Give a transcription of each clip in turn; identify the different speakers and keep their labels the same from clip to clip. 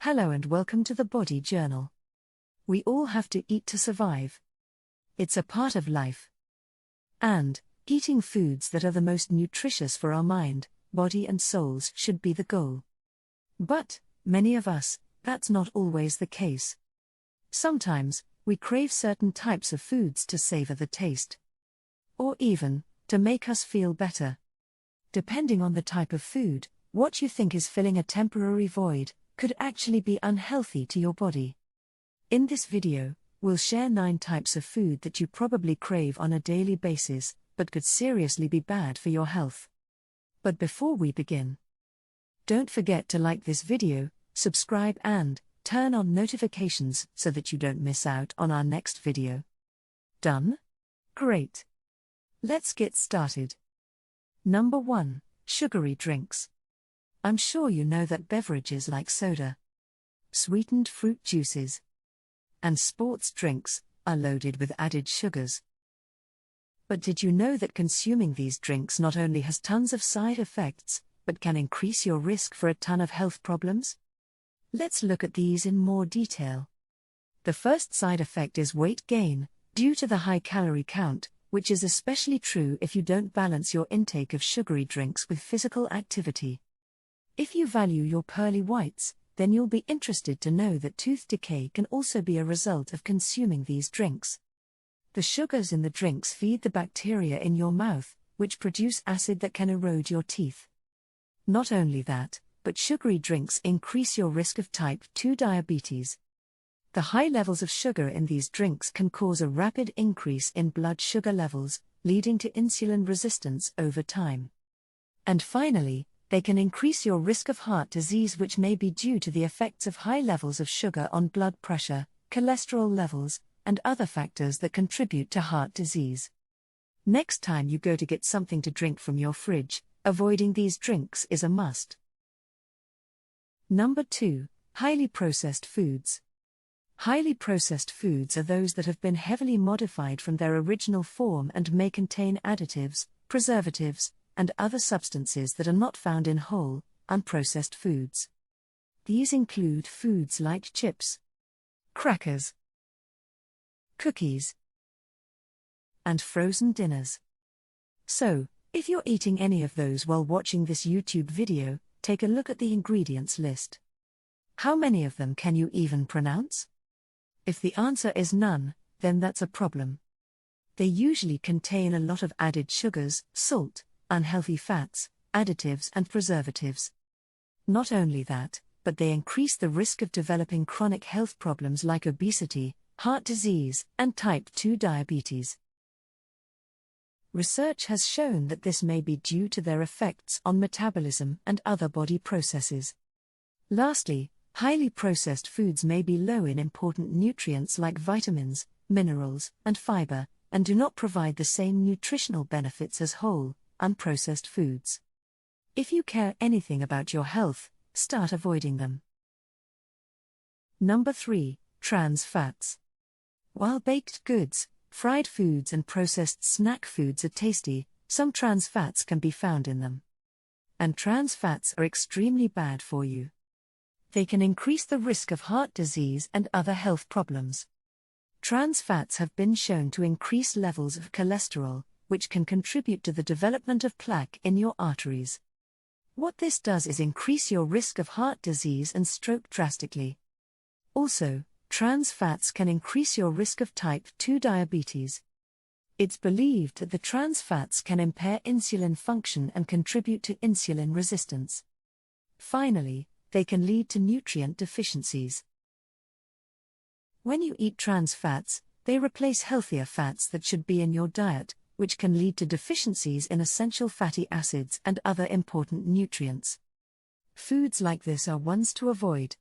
Speaker 1: Hello and welcome to the Body Journal. We all have to eat to survive. It's a part of life. And eating foods that are the most nutritious for our mind, body and souls should be the goal. But, many of us, that's not always the case. Sometimes, we crave certain types of foods to savor the taste. Or even, to make us feel better. Depending on the type of food, what you think is filling a temporary void could actually be unhealthy to your body. In this video, we'll share 9 types of food that you probably crave on a daily basis, but could seriously be bad for your health. But before we begin, don't forget to like this video, subscribe and turn on notifications so that you don't miss out on our next video. Done? Great. Let's get started. Number 1, sugary drinks. I'm sure you know that beverages like soda, sweetened fruit juices, and sports drinks are loaded with added sugars. But did you know that consuming these drinks not only has tons of side effects, but can increase your risk for a ton of health problems? Let's look at these in more detail. The first side effect is weight gain, due to the high calorie count, which is especially true if you don't balance your intake of sugary drinks with physical activity. If you value your pearly whites, then you'll be interested to know that tooth decay can also be a result of consuming these drinks. The sugars in the drinks feed the bacteria in your mouth, which produce acid that can erode your teeth. Not only that, but sugary drinks increase your risk of type 2 diabetes. The high levels of sugar in these drinks can cause a rapid increase in blood sugar levels, leading to insulin resistance over time. And finally, they can increase your risk of heart disease, which may be due to the effects of high levels of sugar on blood pressure, cholesterol levels, and other factors that contribute to heart disease. Next time you go to get something to drink from your fridge, avoiding these drinks is a must. Number 2, highly processed foods. Highly processed foods are those that have been heavily modified from their original form and may contain additives, preservatives, and other substances that are not found in whole, unprocessed foods. These include foods like chips, crackers, cookies, and frozen dinners. So, if you're eating any of those while watching this YouTube video, take a look at the ingredients list. How many of them can you even pronounce? If the answer is none, then that's a problem. They usually contain a lot of added sugars, salt, unhealthy fats, additives and preservatives. Not only that, but they increase the risk of developing chronic health problems like obesity, heart disease, and type 2 diabetes. Research has shown that this may be due to their effects on metabolism and other body processes. Lastly, highly processed foods may be low in important nutrients like vitamins, minerals, and fiber, and do not provide the same nutritional benefits as whole, unprocessed foods. If you care anything about your health, start avoiding them. Number 3, trans fats. While baked goods, fried foods and processed snack foods are tasty, some trans fats can be found in them. And trans fats are extremely bad for you. They can increase the risk of heart disease and other health problems. Trans fats have been shown to increase levels of cholesterol, which can contribute to the development of plaque in your arteries. What this does is increase your risk of heart disease and stroke drastically. Also, trans fats can increase your risk of type 2 diabetes. It's believed that the trans fats can impair insulin function and contribute to insulin resistance. Finally, they can lead to nutrient deficiencies. When you eat trans fats, they replace healthier fats that should be in your diet, which can lead to deficiencies in essential fatty acids and other important nutrients. Foods like this are ones to avoid.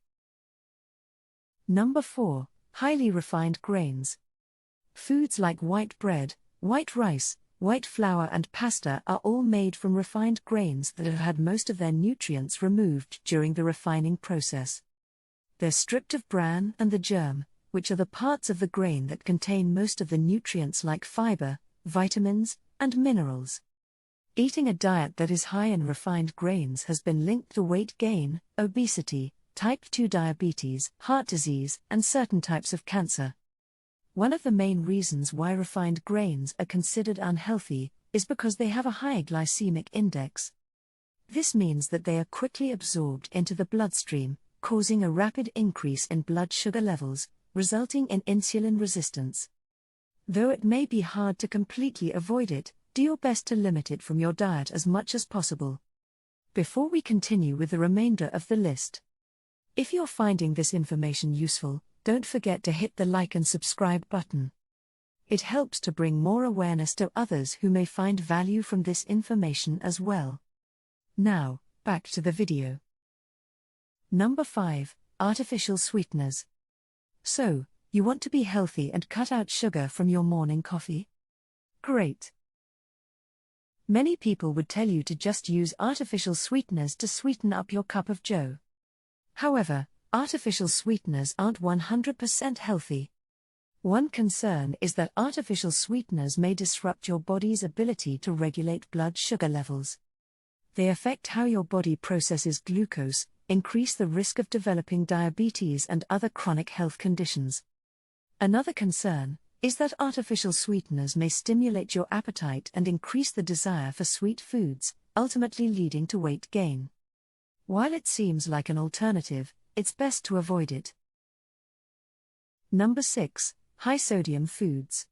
Speaker 1: Number 4, highly refined grains. Foods like white bread, white rice, white flour and pasta are all made from refined grains that have had most of their nutrients removed during the refining process. They're stripped of bran and the germ, which are the parts of the grain that contain most of the nutrients like fiber, vitamins, and minerals. Eating a diet that is high in refined grains has been linked to weight gain, obesity, type 2 diabetes, heart disease, and certain types of cancer. One of the main reasons why refined grains are considered unhealthy is because they have a high glycemic index. This means that they are quickly absorbed into the bloodstream, causing a rapid increase in blood sugar levels, resulting in insulin resistance. Though it may be hard to completely avoid it, do your best to limit it from your diet as much as possible. Before we continue with the remainder of the list, if you're finding this information useful, don't forget to hit the like and subscribe button. It helps to bring more awareness to others who may find value from this information as well. Now, back to the video. Number 5. Artificial sweeteners. So, you want to be healthy and cut out sugar from your morning coffee? Great! Many people would tell you to just use artificial sweeteners to sweeten up your cup of joe. However, artificial sweeteners aren't 100% healthy. One concern is that artificial sweeteners may disrupt your body's ability to regulate blood sugar levels. They affect how your body processes glucose, increase the risk of developing diabetes and other chronic health conditions. Another concern is that artificial sweeteners may stimulate your appetite and increase the desire for sweet foods, ultimately leading to weight gain. While it seems like an alternative, it's best to avoid it. Number 6. High-sodium foods.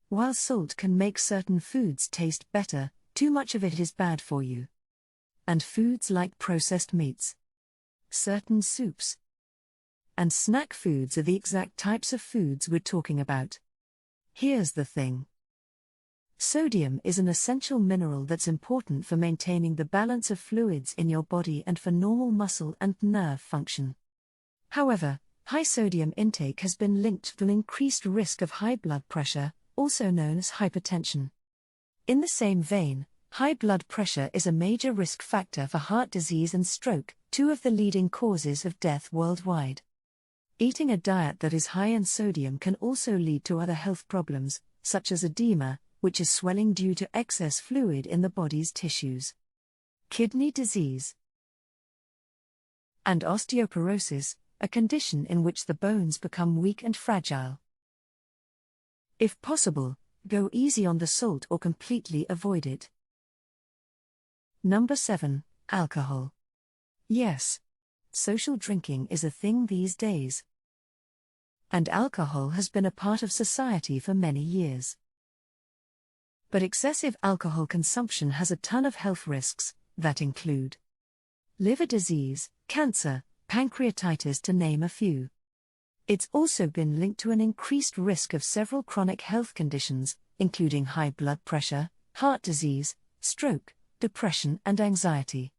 Speaker 1: While salt can make certain foods taste better, too much of it is bad for you. And foods like processed meats, certain soups, and snack foods are the exact types of foods we're talking about. Here's the thing. Sodium is an essential mineral that's important for maintaining the balance of fluids in your body and for normal muscle and nerve function. However, high sodium intake has been linked to an increased risk of high blood pressure, also known as hypertension. In the same vein, high blood pressure is a major risk factor for heart disease and stroke, two of the leading causes of death worldwide. Eating a diet that is high in sodium can also lead to other health problems, such as edema, which is swelling due to excess fluid in the body's tissues, kidney disease, and osteoporosis, a condition in which the bones become weak and fragile. If possible, go easy on the salt or completely avoid it. Number 7. Alcohol. Yes. Social drinking is a thing these days. And alcohol has been a part of society for many years. But excessive alcohol consumption has a ton of health risks, that include liver disease, cancer, pancreatitis to name a few. It's also been linked to an increased risk of several chronic health conditions, including high blood pressure, heart disease, stroke, depression and anxiety.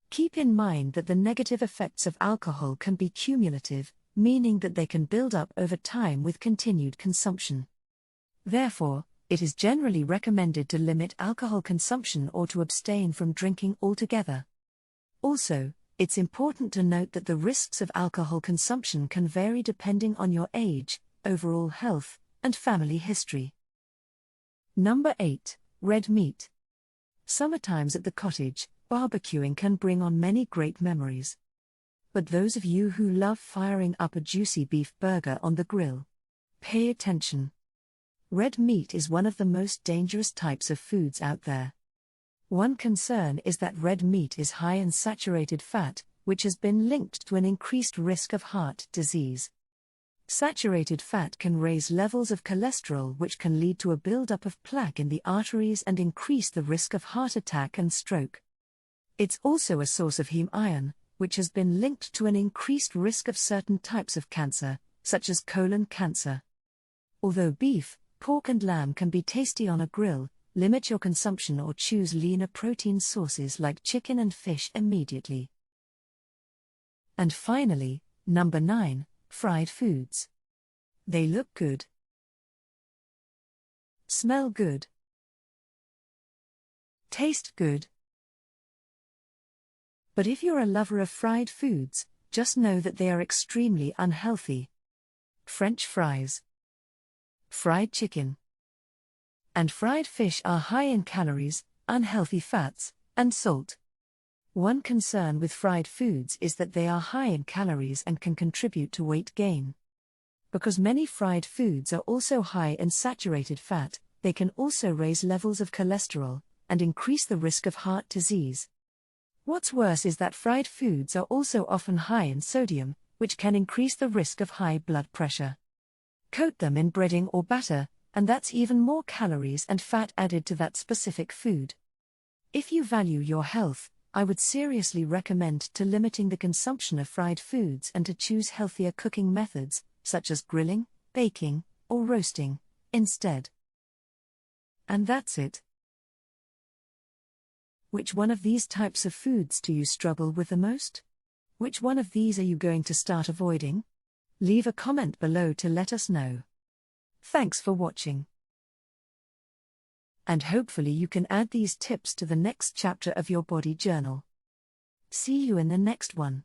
Speaker 1: Keep in mind that the negative effects of alcohol can be cumulative, meaning that they can build up over time with continued consumption. Therefore, it is generally recommended to limit alcohol consumption or to abstain from drinking altogether. Also, it's important to note that the risks of alcohol consumption can vary depending on your age, overall health, and family history. Number 8. Red meat. Summertimes at the cottage, barbecuing can bring on many great memories. But those of you who love firing up a juicy beef burger on the grill, pay attention. Red meat is one of the most dangerous types of foods out there. One concern is that red meat is high in saturated fat, which has been linked to an increased risk of heart disease. Saturated fat can raise levels of cholesterol, which can lead to a buildup of plaque in the arteries and increase the risk of heart attack and stroke. It's also a source of heme iron, which has been linked to an increased risk of certain types of cancer, such as colon cancer. Although beef, pork and lamb can be tasty on a grill, limit your consumption or choose leaner protein sources like chicken and fish immediately. And finally, number 9, fried foods. They look good, smell good, taste good. But if you're a lover of fried foods, just know that they are extremely unhealthy. French fries, fried chicken, and fried fish are high in calories, unhealthy fats, and salt. One concern with fried foods is that they are high in calories and can contribute to weight gain. Because many fried foods are also high in saturated fat, they can also raise levels of cholesterol and increase the risk of heart disease. What's worse is that fried foods are also often high in sodium, which can increase the risk of high blood pressure. Coat them in breading or batter, and that's even more calories and fat added to that specific food. If you value your health, I would seriously recommend to limiting the consumption of fried foods and to choose healthier cooking methods, such as grilling, baking, or roasting, instead. And that's it. Which one of these types of foods do you struggle with the most? Which one of these are you going to start avoiding? Leave a comment below to let us know. Thanks for watching. And hopefully you can add these tips to the next chapter of your body journal. See you in the next one.